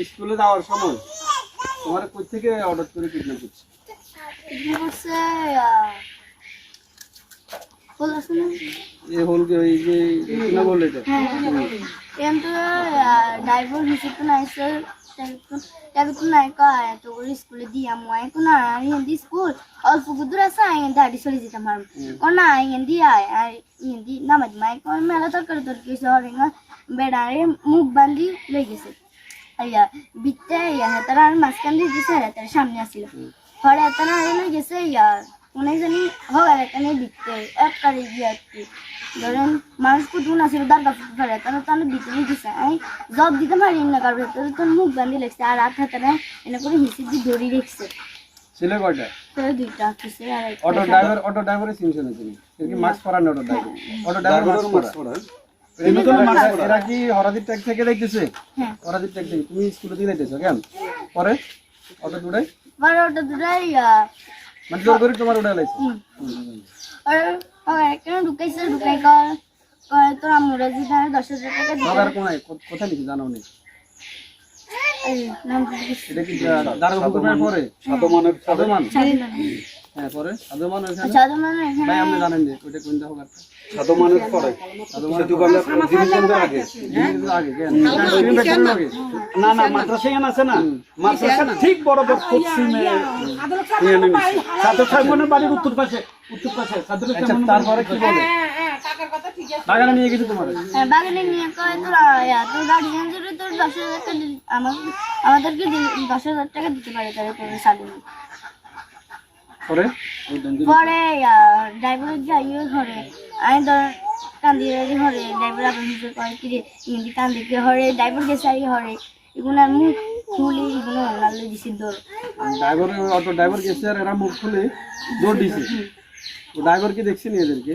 স্কুলে যাওয়ার সময় তোমার কই থেকে অর্ডার করে কিডন্যাপ করছে? এই হল কি ওই যে কিনা বললে তো ড্রাইভার হিসেবে নাই স্যার তো নাই কয় তো স্কুলে দিয়া মই কোন হিন্দি স্কুল অল্প দূর আছে দাঁড়ি চলে যেতাম আর কোন না হিন্দি আয় আর হিন্দি নামাজ মাই কোন মেলা তরকারি হরে বেড়ারে মুখ বান্ধি লই গেছে আইয়া বিতে তারা মাঝখান দিয়ে দিছে তার সামনে আসছিল হরে তারা লই গেছে অনেক জানি হওয়ার এখানে বিতে এক কারে গিয়ে ধরেন মানুষ কুটুন আসলে দাঁড়া ফেলে তারা তো ভিতরে দিছে আমি জব দিতে পারি না কারণ তোর মুখ বান্ধি লেগছে আর হাত হাতে এনে করে হিসেব দিয়ে ধরি রেখছে ছেলে কয়টা? ছেলে দুইটা আছে আর অটো ড্রাইভারের চিনছেন তুমি কি মাস্ক পরান অটো ড্রাইভার মাস্ক পরা এরা কি হরাদির ট্যাগ থেকে দেখতেছে? হ্যাঁ হরাদির ট্যাগ থেকে তুমি স্কুলে দিয়ে যাইতেছো কেন? পরে অটো দুটাই মানে জোর করে তোমার উঠে লাইছে আর কেন ঢুকাইছে ঢুকাই তোর আমরা যদি 10,000 টাকা দিই বাবার কোথায় লিখে জানো নি? এটা কি দারুপুকুরের পরে সাদমান হ্যাঁ পরে সাদমান ওখানে ভাই আপনি জানেন যে ওটা কোন জায়গা সাদমানের পরে আগে না না মাদ্রাসা আছে না মাদ্রাসা ঠিক বরাবর পশ্চিমে সাদর সাহেবের বাড়ির উত্তর পাশে তারপরে কি বলে বাগানে নিয়ে গেছি তোমার বাগানে নিয়ে কয় তোর গার্ডিয়ান যদি তোর 10,000 টাকা আমাদেরকে 10,000 টাকা দিতে পারে তাহলে পরে সাদমান পরে ড্রাইভারের যাইও ঘরে আমি ধর কান্দি ঘরে ড্রাইভার আবার নিজে কয় কি রে হিন্দি কান্দি হরে ড্রাইভার গেছে আই হরে এগুলো মুখ খুলে এগুলো লাল দিছি দৌড় অটো ড্রাইভার গেছে আর এরা মুখ খুলে দৌড় দিছে ড্রাইভার কি দেখছেন এদেরকে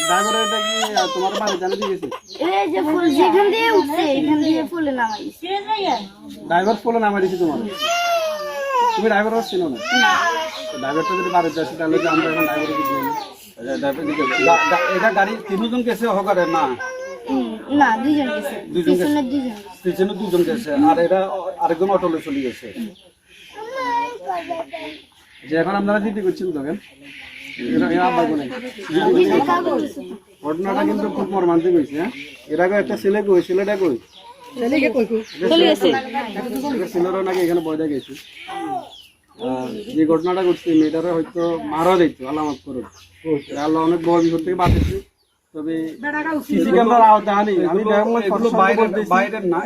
ড্রাইভার এটা কি তোমার বাড়ি জানা দিয়ে গেছে এই যে ফুল যেখান দিয়ে উঠছে এখান দিয়ে ফুলে নামাইছে ড্রাইভার ফুলে নামাই দিছে তোমার তুমি ড্রাইভার ছিল না ড্রাইভারটা যদি বাড়িতে আসে তাহলে যে আমরা এখন ড্রাইভার এটা গাড়ি তিনজন গেছে হকারে না না দুইজন গেছে পিছনে দুজন গেছে আর এটা আরেকজন অটোলে চলে গেছে যে এখন আপনারা জিডি করছেন তখন ঘটনাটা কিন্তু খুব মর্মান্তিক হয়েছে হ্যাঁ এর আগে একটা ছেলে কই ছেলেটা কই ছেলেরা নাকি এখানে বয়দা গেছে যে ঘটনাটা ঘটছে মেয়েটারা হয়তো মারা যাইতো আলামত করে আল্লাহ অনেক বড় বিপদ থেকে বাঁচাচ্ছে তবে সিসি ক্যামেরার আওতায় আনি আমি বাইরের না